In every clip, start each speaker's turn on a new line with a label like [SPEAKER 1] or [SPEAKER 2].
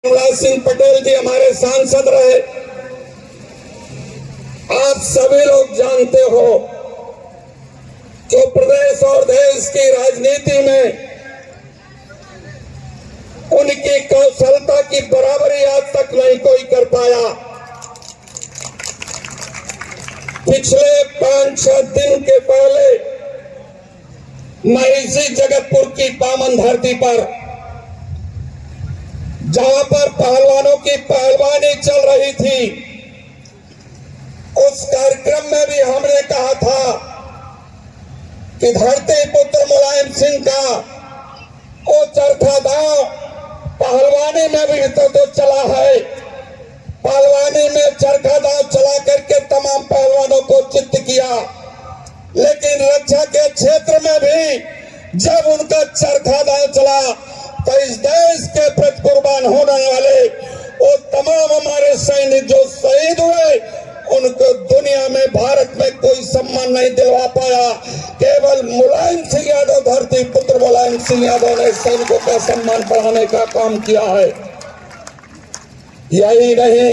[SPEAKER 1] प्रहलाद सिंह पटेल जी हमारे सांसद रहे। आप सभी लोग जानते हो कि प्रदेश और देश की राजनीति में उनकी कौशलता की बराबरी आज तक नहीं कोई कर पाया। पिछले 5-6 दिन के पहले मैं इसी जगतपुर की पावन धरती पर, जहां पर पहलवानों की पहलवानी चल रही थी, उस कार्यक्रम में भी हमने कहा था कि धरती पुत्र मुलायम सिंह का वो चरखा दांव पहलवानी में भी तो चला है। पहलवानी में चरखा दांव चला करके तमाम पहलवानों को चित्त किया, लेकिन रक्षा के क्षेत्र में भी जब उनका चरखा दांव चला तो इस देश के प्रति कुर्बान होने वाले वो तमाम हमारे सैनिक जो शहीद हुए, उनको दुनिया में, भारत में कोई सम्मान नहीं दिलवा पाया। केवल मुलायम सिंह यादव, धरती पुत्र मुलायम सिंह यादव ने सैनिकों का सम्मान बढ़ाने का काम किया है। यही नहीं,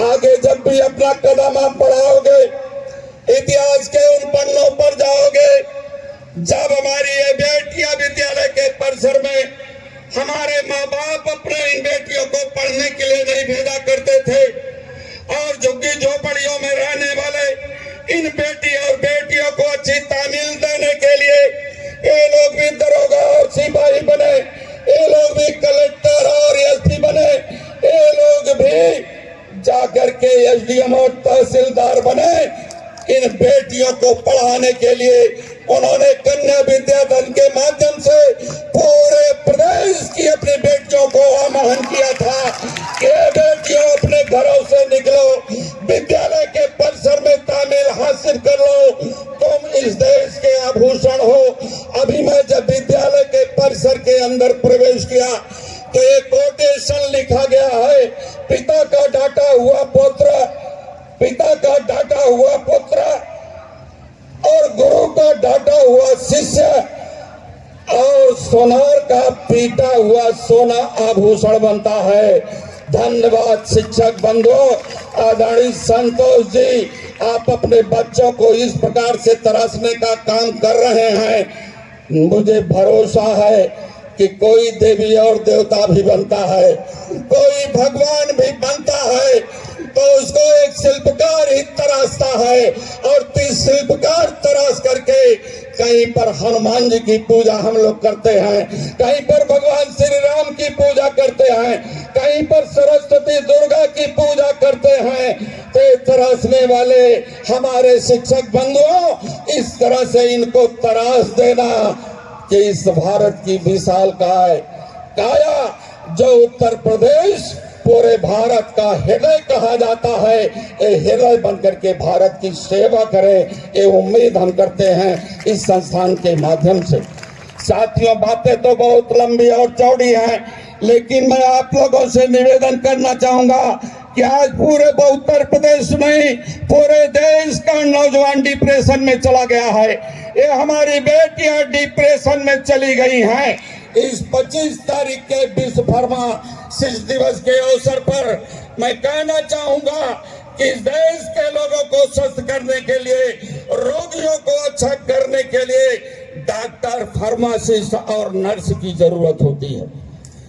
[SPEAKER 1] आगे जब भी अपना कदम आप बढ़ाओगे, इतिहास के उन पन्नों पर जाओगे जब हमारी ये बेटियां विद्यालय के परिसर में, हमारे माँ बाप अपने इन बेटियों को पढ़ने के लिए नहीं भेजा करते थे, और झुग्गी झोपड़ियों में रहने वाले इन बेटी और बेटियों को अच्छी तालीम देने के लिए ये लोग भी दरोगा और सिपाही बने, ये लोग भी कलेक्टर और एसपी बने, ये लोग भी जाकर के एसडीएम और तहसीलदार बने। इन बेटियों को पढ़ाने के लिए उन्होंने कन्या विद्याधन के माध्यम से पूरे प्रदेश की अपनी बेटियों को आह्वान किया था कि बेटियों अपने घरों से निकलो, विद्यालय के परिसर में तालीम हासिल कर लो, तुम इस देश के आभूषण हो। अभी मैं जब विद्यालय के परिसर के अंदर प्रवेश किया तो एक कोटेशन लिखा गया है, पिता का डांटा हुआ पुत्र, पिता का डांटा हुआ पुत्र और गुरु का डांटा हुआ शिष्य और सोनार का पीटा हुआ सोना आभूषण बनता है। धन्यवाद शिक्षक बंधुओं। आदरणीय संतोष जी, आप अपने बच्चों को इस प्रकार से तराशने का काम कर रहे हैं। मुझे भरोसा है कि कोई देवी और देवता भी बनता है, कोई भगवान भी बनता है, तो उसको एक शिल्पकार ही तराशता है, और 30 शिल्पकार तराश करके कहीं पर हनुमान जी की पूजा हम लोग करते हैं, कहीं पर भगवान श्री राम की पूजा करते हैं, कहीं पर सरस्वती दुर्गा की पूजा करते हैं। तो तराशने वाले हमारे शिक्षक बंधुओं, इस तरह से इनको तराश देना कि इस भारत की विशाल काया जो उत्तर प्रदेश पूरे भारत का हृदय कहा जाता है, ये हृदय बनकर के भारत की सेवा करे, ये उम्मीद हम करते हैं इस संस्थान के माध्यम से। साथियों, बातें तो बहुत लंबी और चौड़ी हैं, लेकिन मैं आप लोगों से निवेदन करना चाहूंगा कि आज पूरे उत्तर प्रदेश नहीं, पूरे देश का नौजवान डिप्रेशन में चला गया है। ये हमारी बेटियां डिप्रेशन में चली गई हैं। इस 25 तारीख के विश्व फार्मासिस्ट दिवस के अवसर पर मैं कहना चाहूंगा कि इस देश के लोगों को स्वस्थ करने के लिए, रोगियों को अच्छा करने के लिए डॉक्टर, फार्मासिस्ट और नर्स की जरूरत होती है।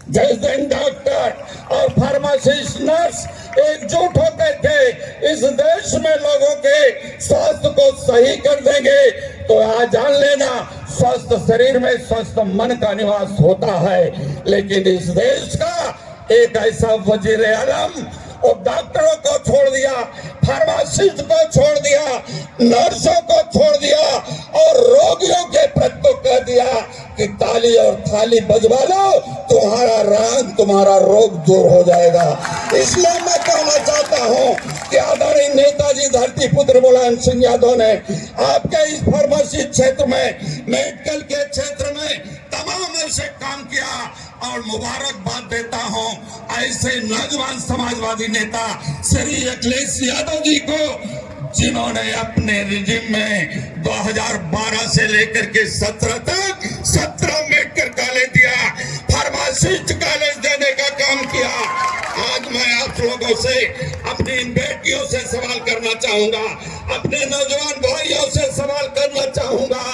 [SPEAKER 1] जिस दिन डॉक्टर और फार्मासिस्ट, नर्स एकजुट होकर के इस देश में लोगों के स्वास्थ्य को सही कर देंगे, तो आज जान लेना, स्वस्थ शरीर में स्वस्थ मन का निवास होता है। लेकिन इस देश का एक ऐसा वजीर आलम और डॉक्टरों को छोड़ दिया, फार्मासिस्ट को छोड़ दिया, नर्सों को छोड़ दिया और रोगियों के प्रति कह दिया कि ताली और थाली बजवा लो, तुम्हारा रोग दूर हो जाएगा। इसलिए मैं कहना चाहता हूं कि आदरणीय नेताजी धरती पुत्र मुलायम सिंह यादव ने आपके इस फार्मेसी क्षेत्र में, मेडिकल के क्षेत्र में तमाम ऐसे काम किया, और मुबारकबाद देता हूं ऐसे नौजवान समाजवादी नेता श्री अखिलेश यादव जी को, जिन्होंने अपने रिजिम में 2012 से लेकर के 17 तक 17 मेडिकल कॉलेज दिया, फार्मासिस्ट कॉलेज देने का काम किया। आज मैं आप लोगों से, अपनी इन बेटियों से सवाल करना चाहूंगा, अपने नौजवान भाइयों से सवाल करना चाहूंगा,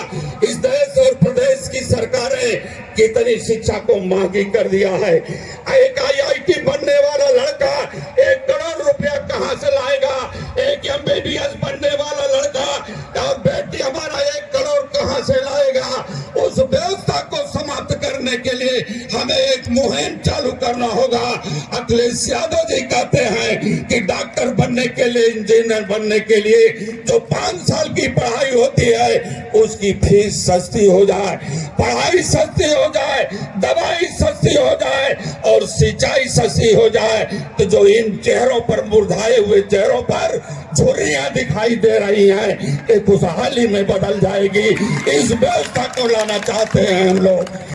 [SPEAKER 1] इस देश और प्रदेश की सरकारें कितनी शिक्षा को महंगी कर दिया है। एक IIT बनने वाला लड़का 1 करोड़ रुपया कहां से लाएगा? एक MBBS बनने वाला लड़का और बेटी हमारा 1 करोड़ कहां से लाएगा? उस व्यवस्था को समाप्त करने के लिए हमें एक मुहिम चालू करना होगा। अखिलेश यादव जी कहते हैं कि डॉक्टर बनने के लिए, इंजीनियर बनने के लिए जो 5 साल की पढ़ाई होती है उसकी फीस सस्ती हो जाए, पढ़ाई सस्ती हो जाए, दवाई सस्ती हो जाए और सिंचाई सस्ती हो जाए, तो जो इन चेहरों पर, मुरझाए हुए चेहरों पर झुर्रियां दिखाई दे रही हैं, ये खुशहाली में बदल जाएगी। इस व्यवस्था को लाना चाहते हैं हम लोग।